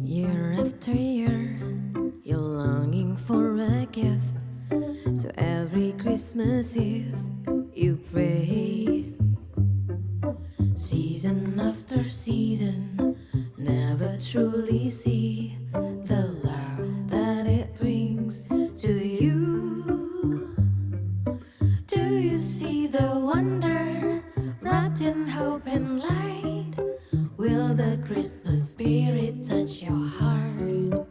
Year after year, you're longing for a gift. So every Christmas Eve, you pray. Season after season, never truly see the love that it brings to you. Do you see the wonder wrapped in hope and light? Will the Christmas spirit touch your heart?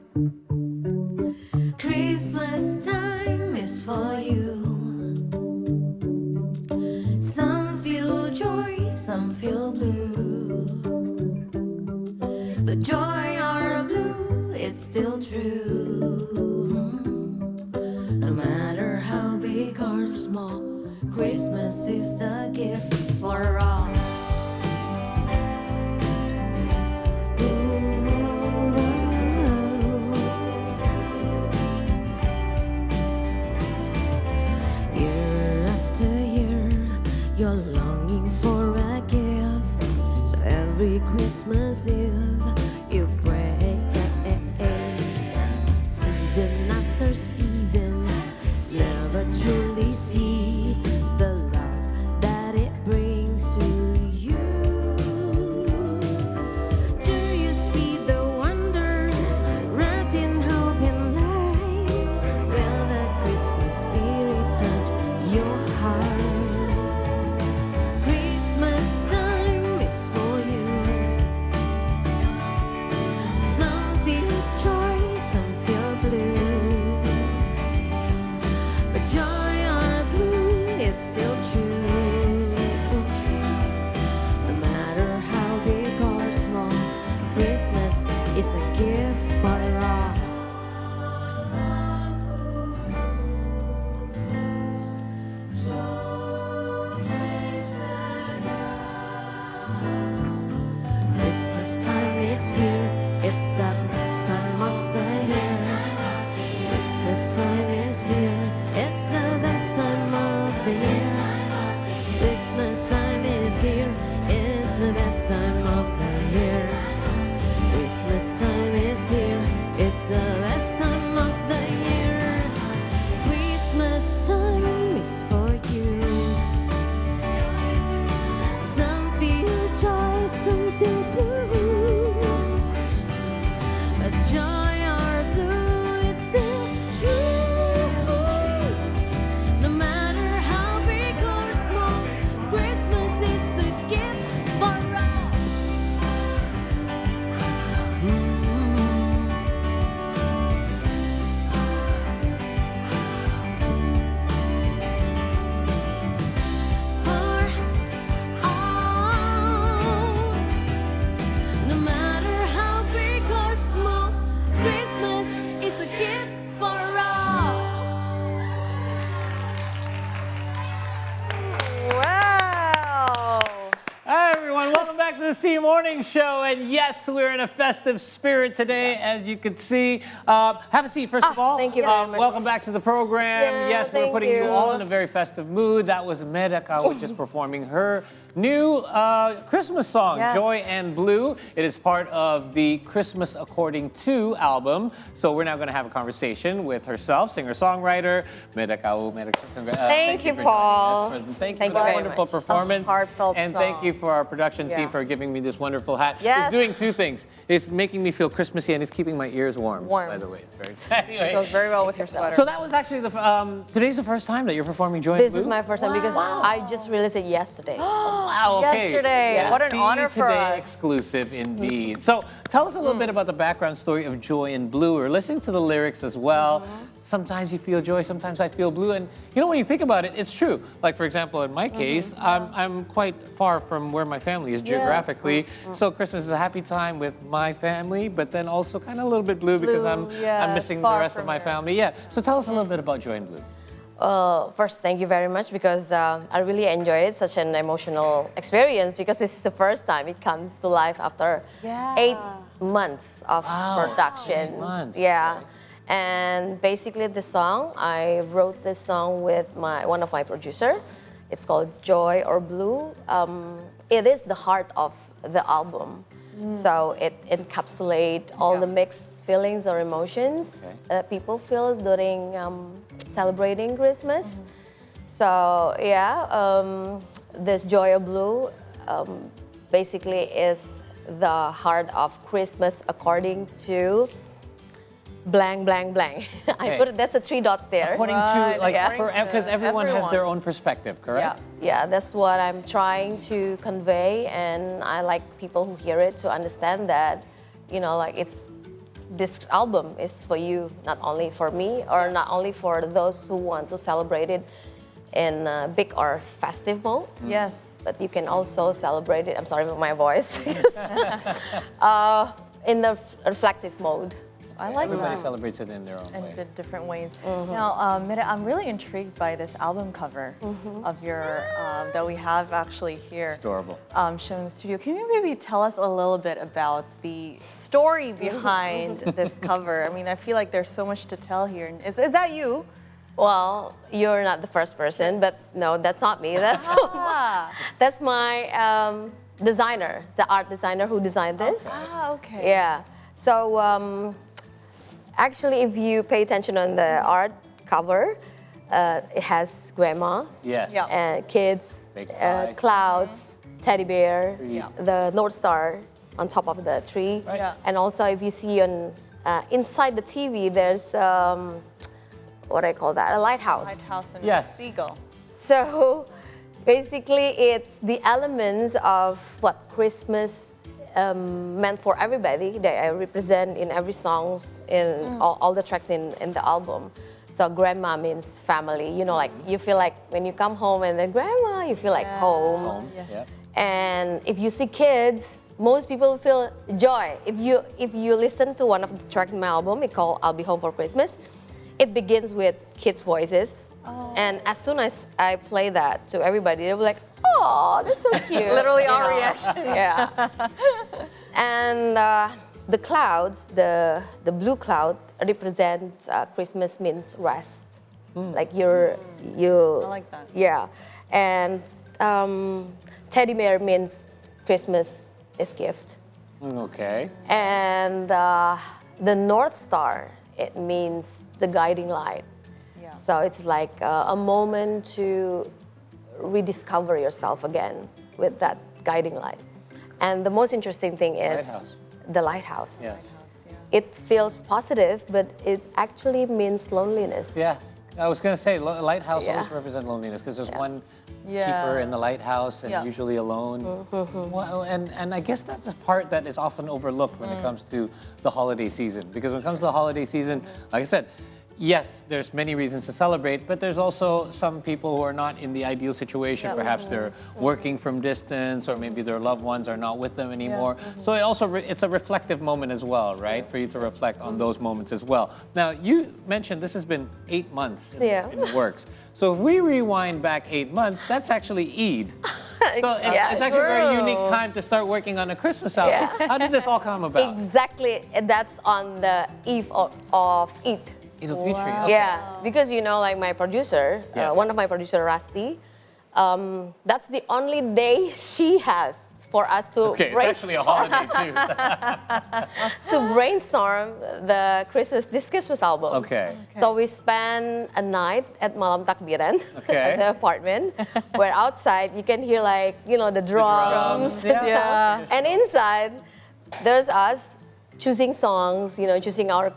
Christmas time is for you. Some feel joy, some feel blue. But joy or blue, it's still true. No matter how big or small, Christmas is a gift for all. Year after year, you're longing for a gift. So every Christmas Eve, you pray. Season after season, never truly see the love that it brings to you. Do you see the wonder wrapped in hope and light? Will the Christmas spirit touch your heart? Christmas time is for you. Some feel joy, some feel blue. But joy or blue, it's still true. No matter how big or small, Christmas is a gift for all. Christmas time is here, it's the best time of the year. Christmas time is here, it's the best time of the year. Christmas time is here, it's the best time of the year. Christmas time is here, it's the best time of the year. Christmas time is for you. Some feel joy, some feel blue. But joy or blue, it's still true. No matter how big or small, Christmas is a gift for all. For all. No matter how big or small, Christmas is a gift for all. Wow. Hi, everyone. Welcome back to the C Morning Show. And yes, we're in a festive spirit today, as you can see. Have a seat, first of all. thank you very much. Welcome back to the program. Yeah, yes, we're thank putting you you. all in a very festive mood. That was Medaka just performing her new Christmas song, Yes. Joy and Blue. It is part of the Christmas According To album. So we're now going to have a conversation with herself, singer-songwriter, Medaka. Thank you, for joining Paul. us. Thank you Thank for you that very wonderful much. performance. A heartfelt and thank song. you for our production team Yeah. for giving me this wonderful hat. Yes. It's doing two things. It's making me feel Christmassy and it's keeping my ears warm. Warm. By the way, it's very exciting. It goes very well with your sweater. So that was actually today's the first time that you're performing Joy and This Blue? is my first time because I just released it yesterday. Wow, okay. Yesterday. Yeah. What an See honor you for today us. exclusive indeed. So tell us a little bit about the background story of Joy and Blue. We're listening to the lyrics as well. Sometimes you feel joy, sometimes I feel blue. And you know, when you think about it, it's true. Like, for example, in my case, I'm quite far from where my family is geographically. So Christmas is a happy time with my family, but then also kind of a little bit blue because I'm yes, missing the far rest of from my here. family. Yeah. So tell us a little bit about Joy and Blue. First, thank you very much because I really enjoyed it. Such an emotional experience because this is the first time it comes to life after 8 months of production. 8 months. Yeah. Okay. And basically the song, I wrote this song with one of my producer. It's called Joy or Blue. It is the heart of the album. So it encapsulates all the mixed feelings or emotions that people feel during celebrating Christmas. So yeah, this Joy of Blue basically is the heart of Christmas according to blank, blank, blank. I put it, that's the 3 dots there. According to, like, According because to everyone has their everyone. own perspective, correct? Yeah, that's what I'm trying to convey, and I like people who hear it to understand that, you know, like this album is for you, not only for me, or not only for those who want to celebrate it in a big or festive mode. Yes. But you can also celebrate it, I'm sorry for my voice, in the reflective mode. I like Everybody that. celebrates it in their own way. In different ways. Now, Mira, I'm really intrigued by this album cover of your that we have actually here. Adorable. Shown in the studio. Can you maybe tell us a little bit about the story behind this cover? I mean, I feel like there's so much to tell here. Is that you? Well, you're not the first person, but no, that's not me. That's my designer, the art designer who designed this. Okay. Yeah. So actually, if you pay attention on the art cover, it has grandma, Yes. Yeah. and kids, Big pie. clouds, teddy bear, Tree. the North Star on top of the tree. Right. Yeah. And also, if you see on inside the TV, there's what I call that, a lighthouse. Lighthouse and Yes. seagull. So basically, it's the elements of what Christmas meant for everybody that I represent in every songs, in all the tracks in the album. So grandma means family. You know, like you feel like when you come home and then grandma, you feel like home. Home. Yeah. And if you see kids, most people feel joy. If you listen to one of the tracks in my album, it's called "I'll Be Home for Christmas." It begins with kids' voices, and as soon as I play that to everybody, they'll be like, "Oh, that's so cute!" Literally You our know? reaction. Yeah. And the clouds, the blue cloud represents Christmas means rest. Like you. I like that. Yeah, and teddy bear means Christmas is gift, Okay. and the North Star, it means the guiding light. Yeah. So it's like a moment to rediscover yourself again with that guiding light. And the most interesting thing is Lighthouse. the lighthouse. Yes. It feels positive, but it actually means loneliness. Yeah. I was going to say, lighthouse Yeah. always represents loneliness because there's one Yeah. keeper in the lighthouse and Yeah. usually alone. Well, and I guess that's a part that is often overlooked when it comes to the holiday season. Because when it comes to the holiday season, like I said, yes, there's many reasons to celebrate, but there's also some people who are not in the ideal situation. Perhaps they're working from distance, or maybe their loved ones are not with them anymore. So it also it's a reflective moment as well, right? For you to reflect on those moments as well. Now, you mentioned this has been 8 months in the works. So if we rewind back 8 months, that's actually Eid. So it's actually a very unique time to start working on a Christmas album. Yeah. How did this all come about? Exactly, and that's on the eve of Eid. Eid al-Fitr. Wow. Okay. Yeah, because you know, like my producer, Yes. one of my producer, Rusty, that's the only day she has for us to Okay, it's actually a holiday too. to brainstorm this Christmas album. Okay. So we spend a night at Malam Takbiran Okay. at the apartment, where outside you can hear like the drums, Yeah. and inside there's us choosing songs, choosing our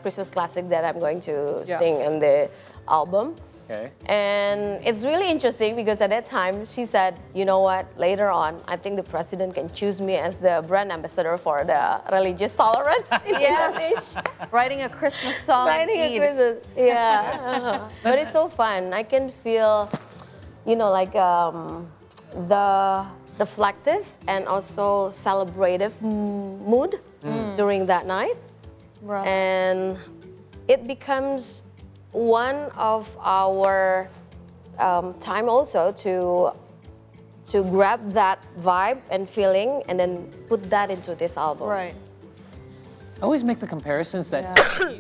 Christmas classic that I'm going to sing in the album. Okay. And it's really interesting because at that time she said, you know what, later on, I think the president can choose me as the brand ambassador for the religious tolerance in Indonesia. Writing a Christmas song. Writing a Eid. Christmas, yeah. But it's so fun. I can feel, like the reflective and also celebrative mood during that night. Right. And it becomes one of our time also to grab that vibe and feeling and then put that into this album. Right. I always make the comparisons that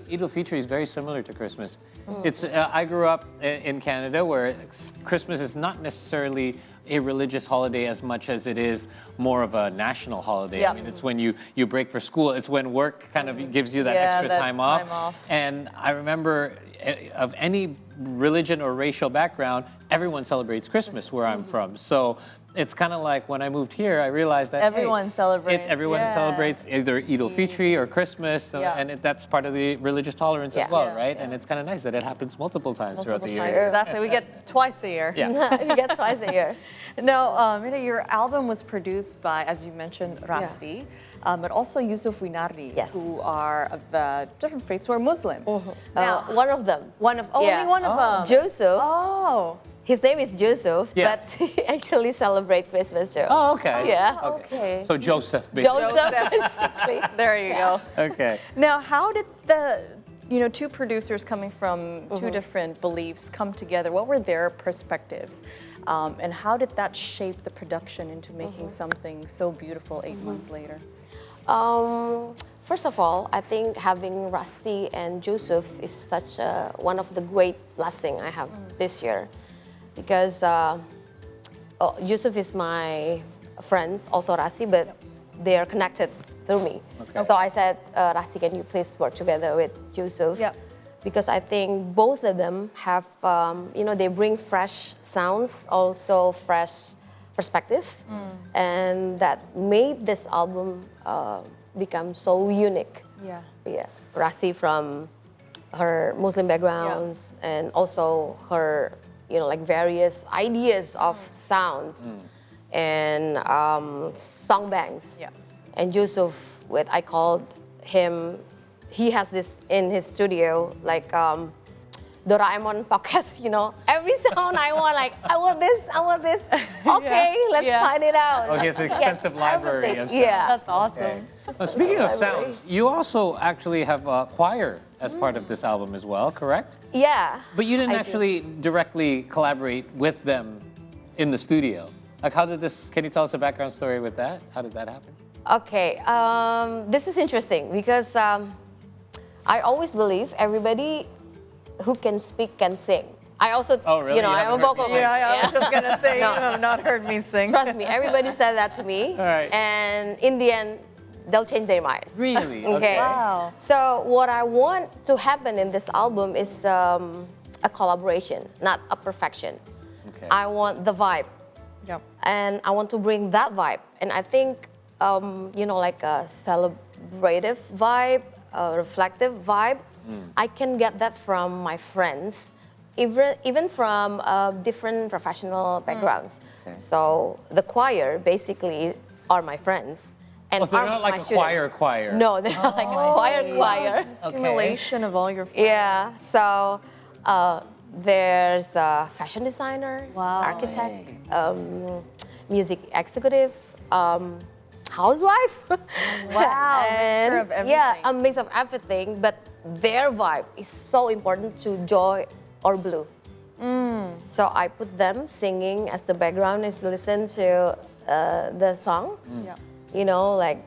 Eid al-Fitr is very similar to Christmas. It's I grew up in Canada where Christmas is not necessarily a religious holiday as much as it is more of a national holiday. Yeah. I mean, it's when you break for school. It's when work kind of gives you that Yeah, extra that time time off. off. And I remember of any religion or racial background, everyone celebrates Christmas where I'm from. So it's kind of like when I moved here, I realized that Everyone celebrates, Everyone yeah. celebrates either Eid al-Fitr or Christmas, Yeah. and that's part of the religious tolerance Yeah. as well, Yeah, right? yeah. And it's kind of nice that it happens multiple times throughout Multiple the times, year. exactly. We get twice a year. Yeah. You get twice a year. Now, your album was produced by, as you mentioned, Rasti, but also Yusuf Winardi, Yes. who are of different faiths, who are Muslim. Now, One of them. only one of them. Joseph. Oh, His name is Joseph, Yeah. but he actually celebrates Christmas too. Oh, okay. Yeah. okay. So Joseph, basically. Joseph, basically. There you go. Okay. Now, how did the two producers coming from two different beliefs come together? What were their perspectives, and how did that shape the production into making something so beautiful 8 months later? First of all, I think having Rusty and Joseph is such one of the great blessing I have this year, because Yusuf is my friend, also Rusty, but they are connected through me. Okay. So I said, Rusty, can you please work together with Yusuf? Yeah. Because I think both of them have, they bring fresh sounds, also fresh perspective, and that made this album become so unique. Yeah. Yeah, Rasi from her Muslim backgrounds and also her, various ideas of sounds and song banks. Yeah. And Yusuf, what I called him, he has this in his studio, like Doraemon pocket, every sound I want, I want this. Okay, let's Yeah. find it out. Oh, he has an extensive library everything. of sounds. Yeah. That's awesome. Okay. Well, speaking of Library. sounds, you also actually have a choir as part of this album as well, correct? Yeah. But you didn't I do. actually directly collaborate with them in the studio. Like, can you tell us a background story with that? How did that happen? Okay, this is interesting because I always believe everybody who can speak can sing. I also, Oh, really? You I'm a haven't heard vocal me coach. sing? I was just gonna say, No. you have not heard me sing. Trust me, everybody said that to me. All right. And in the end, they'll change their mind. Really? Okay. Wow. So what I want to happen in this album is a collaboration, not a perfection. Okay. I want the vibe. Yep. And I want to bring that vibe. And I think, like a celebrative vibe, a reflective vibe, I can get that from my friends, even from different professional backgrounds. Okay. So the choir basically are my friends. And Oh, they're are not my like a students. choir. No, they're not like a choir. Accumulation of all your friends. Yeah, so there's a fashion designer, Wow. architect, music executive, housewife. Wow, And, mixture of yeah, everything. a mix of everything, but their vibe is so important to Joy or Blue. So I put them singing as the background is listen to the song. Yeah. Like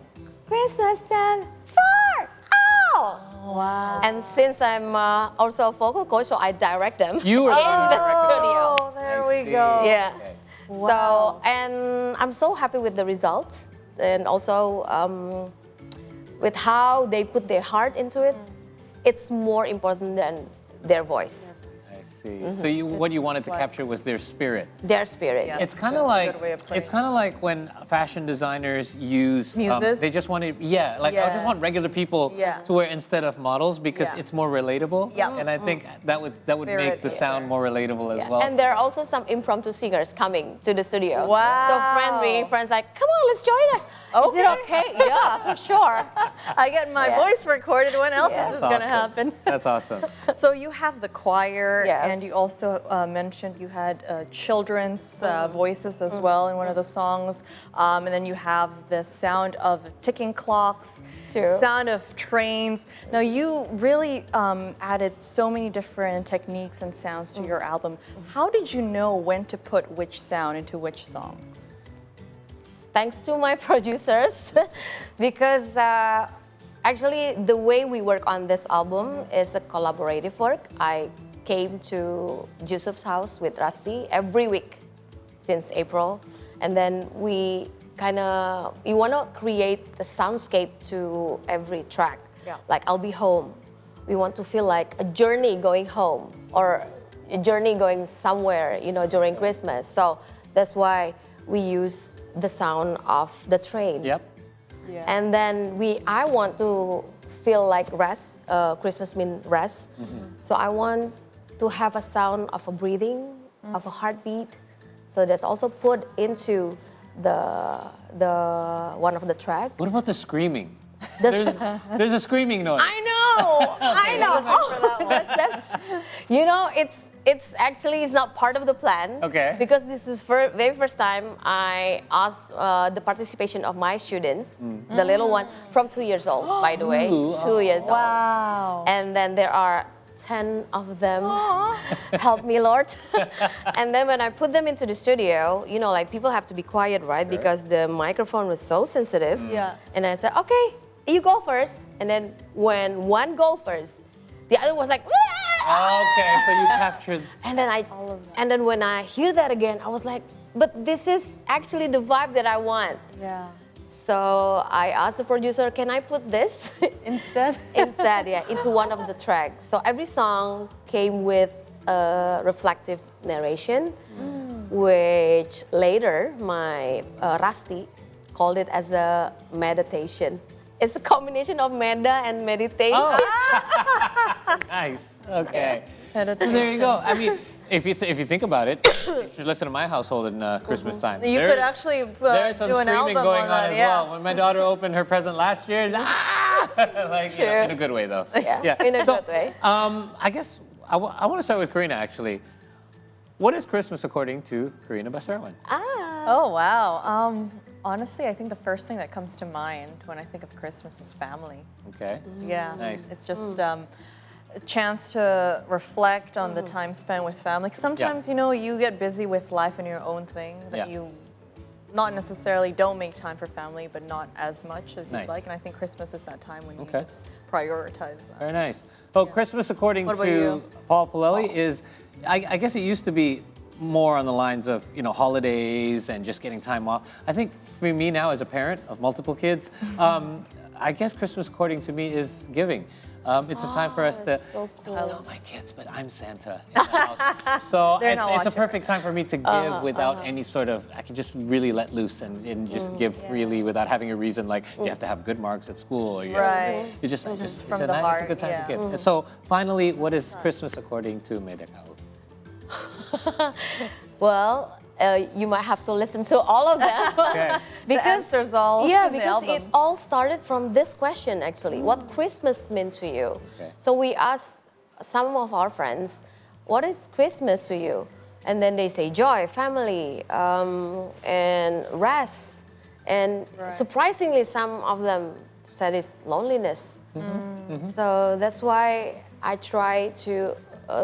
Christmas time for all. Wow. And since I'm also a vocal coach, so I direct them You were the in one who the directed them. studio. Oh, there I we see. go. Yeah. Okay. Wow. So, and I'm so happy with the result, and also with how they put their heart into it. It's more important than their voice, I see. So what you wanted to capture was their spirit. their spirit. Yeah. It's kind That's of a like good way of putting it's kind of like when fashion designers use Muses? they just want to I Yeah. just want regular people Yeah. to wear instead of models because Yeah. it's more relatable. Yeah. And I think that would Spirit make the is sound there. more relatable as Yeah. well. And there are also some impromptu singers coming to the studio. Wow. So friends like, come on, let's join us. Is it okay? Yeah, for sure. I get my Yeah. voice recorded. When else Yeah. is this That's going to awesome. happen? That's awesome. So you have the choir, Yes. and you also mentioned you had children's voices as well in one of the songs, and then you have the sound of ticking clocks, True. sound of trains. Now you really added so many different techniques and sounds to your album. How did you know when to put which sound into which song? Thanks to my producers, because actually the way we work on this album is a collaborative work. I came to Yusuf's house with Rusty every week. since April. And then we you want to create the soundscape to every track. Yeah. Like I'll be home. We want to feel like a journey going home or a journey going somewhere, during Christmas. So that's why we use the sound of the train. Yep. Yeah. And then I want to feel like rest. Christmas means rest. So I want to have a sound of a breathing, of a heartbeat. So that's also put into the one of the track. What about the screaming? The- There's a screaming noise. I know. Oh, it's actually it's not part of the plan. Okay. Because this is very first time I asked the participation of my students, the little one from 2 years old, by the way, 2 years old. Wow. And then there are 10 of them. Help me, Lord. And then when I put them into the studio, like people have to be quiet, right? Because the microphone was so sensitive. Yeah. And I said, okay, you go first. And then when one go first, the other was like, Okay, so you captured. and then when I hear that again, I was like, but this is actually the vibe that I want. Yeah. So I asked the producer, can I put this Instead? instead, into one of the tracks? So every song came with a reflective narration, which later my Rasti called it as a meditation. It's a combination of metta and meditation. Nice. Okay. Yeah. So there you go. I mean, if you think about it, you should listen to my household in Christmas time. You could actually There's some do an screaming album going on on that, as yeah. well. When my daughter opened her present last year, like in a good way though. Yeah, in a good way. I guess I want to start with Karina actually. What is Christmas according to Karina Basarwan? Oh, wow. Honestly, I think the first thing that comes to mind when I think of Christmas is family. Okay. Yeah. Nice. It's just a chance to reflect on the time spent with family. 'Cause sometimes, you get busy with life and your own thing that you not necessarily don't make time for family, but not as much as you'd Nice. like. And I think Christmas is that time when you Okay. just prioritize that. Very nice. So Christmas according What about to you? Paul Palelli is, I guess it used to be more on the lines of holidays and just getting time off. I think for me now as a parent of multiple kids, I guess Christmas according to me is giving. It's a time for us to so cool. don't tell my kids, but I'm Santa in the house. So They're not it's a watching. perfect time for me to give without any sort of, I can just really let loose and just give freely without having a reason like you have to have good marks at school or you Right. you just, Just it's from a the nice- it's a heart, good time yeah. to give. So finally, what is Christmas according to Medekau? Well, you might have to listen to all of them. Okay. The answer's all yeah, in the because it album. all started from this question actually. What Christmas meant to you? Okay. So we asked some of our friends, what is Christmas to you? And then they say joy, family, and rest. And surprisingly, some of them said it's loneliness. So that's why I try to,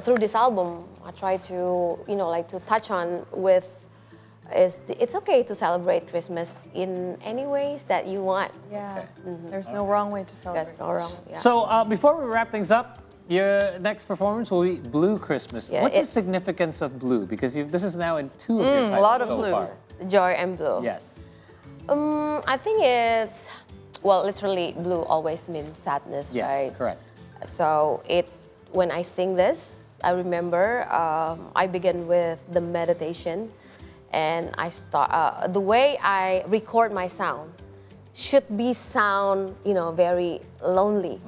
through this album, I try to, like to touch on with, it's okay to celebrate Christmas in any ways that you want. Yeah. There's no wrong way to celebrate. That's all wrong. Yeah. So before we wrap things up, your next performance will be Blue Christmas. Yeah, What's the significance of blue? Because this is now in 2 of your titles a lot of so blue. far. Joy and blue. Yes. I think it's, well, literally blue always means sadness, Yes, right? correct. So when I sing this, I remember I begin with the meditation, and I start the way I record my sound should be sound very lonely.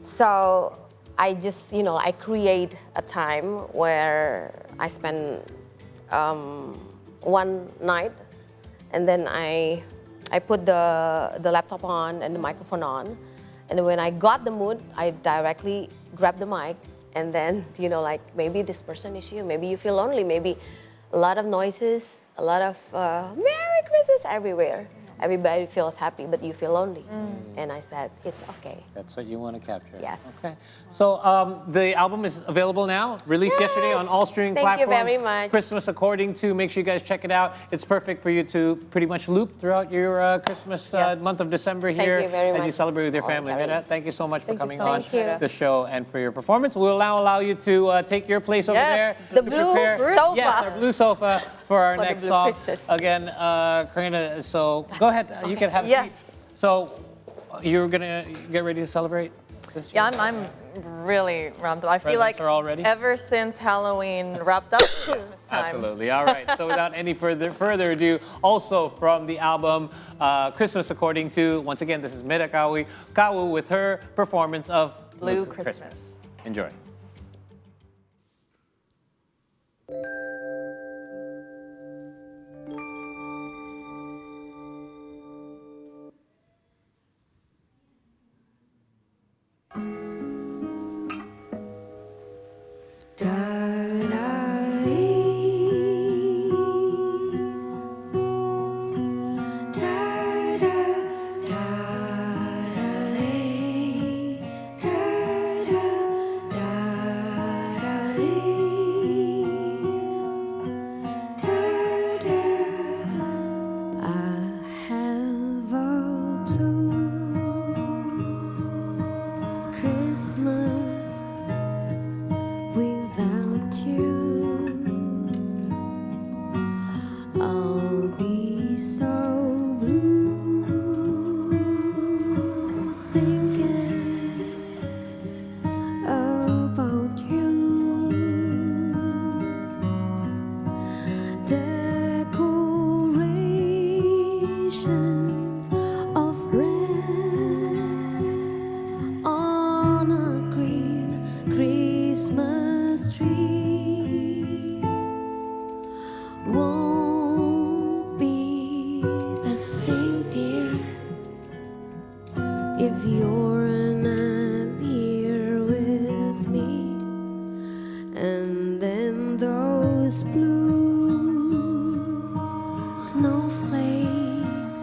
So I just I create a time where I spend one night, and then I put the laptop on and the microphone on, and when I got the mood, I directly grab the mic, and then like maybe this person is you, maybe you feel lonely, maybe a lot of noises, a lot of Merry Christmas everywhere. Everybody feels happy, but you feel lonely. And I said, it's okay. That's what you want to capture. Yes. Okay. So the album is available now, released yesterday on all streaming Thank you platforms. very much. Christmas According to. Make sure you guys check it out. It's perfect for you to pretty much loop throughout your Christmas Yes. month of December Thank here you very as you much. celebrate with your family. Karen. Meda, thank you so much for Thank you coming so on much, Meda. the show and for your performance. We'll now allow you to take your place over Yes, there. the to blue prepare. sofa. Yes, our blue sofa for our For the next Blue song. Christmas. Again, Karina, so go ahead. You can have a Yes. seat. So you're going to get ready to celebrate this year? Yeah, I'm really ramped up. I feel Presents like are all ready? ever since Halloween wrapped up, Christmas time. Absolutely. All right. So without any further ado, also from the album Christmas According to, once again, this is Mira Kawu with her performance of Blue Christmas. Enjoy. Christmas without you, I'll be so blue, thinking about you. Decorations of red on a green Christmas tree won't be the same, dear, if you're not here with me. And then those blue snowflakes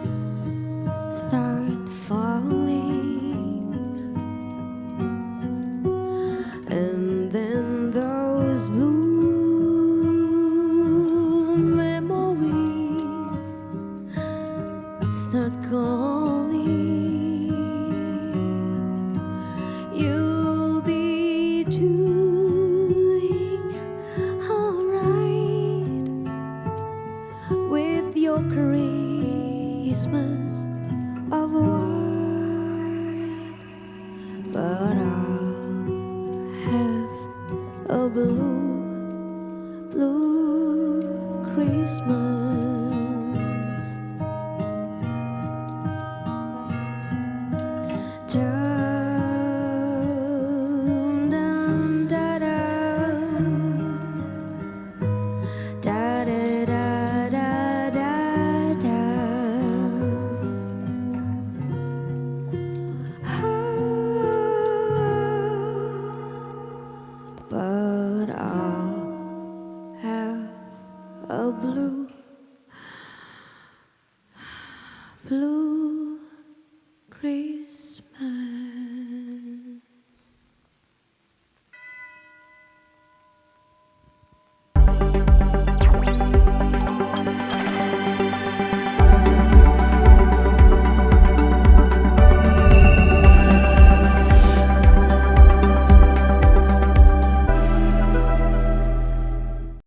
start falling, and then those blue memories start calling. You'll be doing alright with your Christmas of white, but I'll have a blue, blue Christmas. Dum, dum, da, dum. Da, da, da, da, da, da. But I'll have a blue, blue